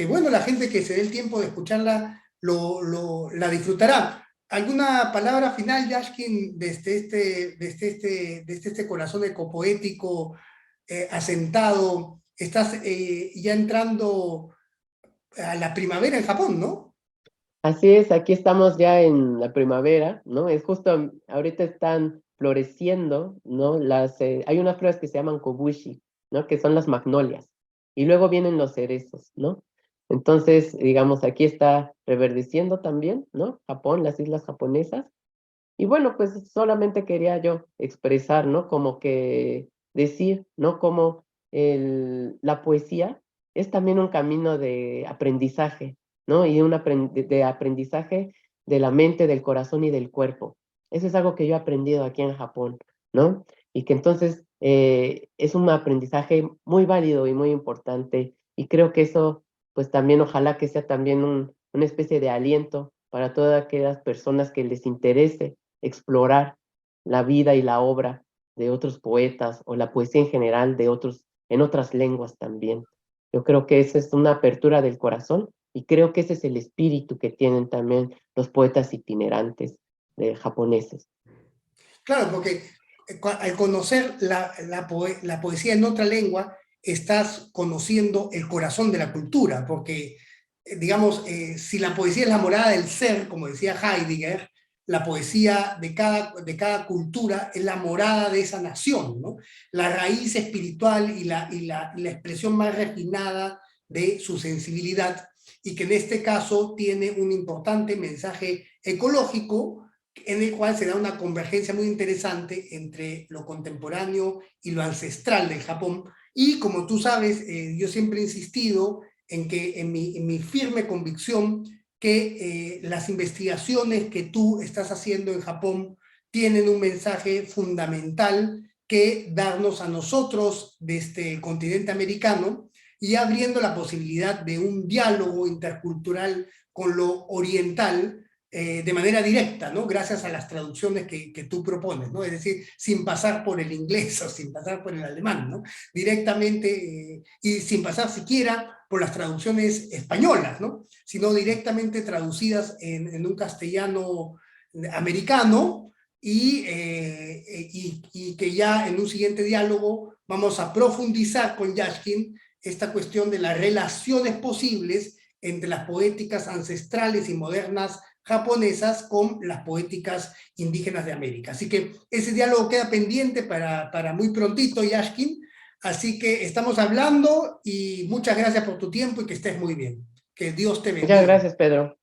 bueno, la gente que se dé el tiempo de escucharla la disfrutará. ¿Alguna palabra final, Yashkin, desde este corazón ecopoético asentado? Estás ya entrando a la primavera en Japón, ¿no? así es, aquí estamos ya en la primavera, ¿no? Es justo, ahorita están floreciendo, ¿no? Hay unas flores que se llaman kobushi, ¿no? Que son las magnolias. Y luego vienen los cerezos, ¿no? Entonces, digamos, aquí está reverdeciendo también, ¿no? Japón, las islas japonesas. Y bueno, pues solamente quería yo expresar, ¿no? Como que decir, ¿no? Como la poesía es también un camino de aprendizaje, ¿no? Y de aprendizaje de la mente, del corazón y del cuerpo. Eso es algo que yo he aprendido aquí en Japón, ¿no? Y que entonces es un aprendizaje muy válido y muy importante. Y creo que eso, pues también ojalá que sea también una especie de aliento para todas aquellas personas que les interese explorar la vida y la obra de otros poetas o la poesía en general de otros, en otras lenguas también. Yo creo que esa es una apertura del corazón y creo que ese es el espíritu que tienen también los poetas itinerantes japoneses. Claro, porque al conocer la poesía en otra lengua, estás conociendo el corazón de la cultura, porque, digamos, si la poesía es la morada del ser, como decía Heidegger, la poesía de cada cultura es la morada de esa nación, ¿no? La raíz espiritual y la expresión más refinada de su sensibilidad, y que en este caso tiene un importante mensaje ecológico, en el cual se da una convergencia muy interesante entre lo contemporáneo y lo ancestral del Japón. Y como tú sabes, yo siempre he insistido en mi firme convicción que las investigaciones que tú estás haciendo en Japón tienen un mensaje fundamental que darnos a nosotros de este continente americano, y abriendo la posibilidad de un diálogo intercultural con lo oriental, de manera directa, ¿no? Gracias a las traducciones que tú propones, ¿no? Es decir, sin pasar por el inglés o sin pasar por el alemán, ¿no? Directamente, y sin pasar siquiera por las traducciones españolas, ¿no? Sino directamente traducidas en un castellano americano, y que ya en un siguiente diálogo vamos a profundizar con Yashkin esta cuestión de las relaciones posibles entre las poéticas ancestrales y modernas japonesas con las poéticas indígenas de América. Así que ese diálogo queda pendiente para muy prontito, Yashkin. Así que estamos hablando y muchas gracias por tu tiempo y que estés muy bien. Que Dios te Muchas bendiga. gracias, Pedro.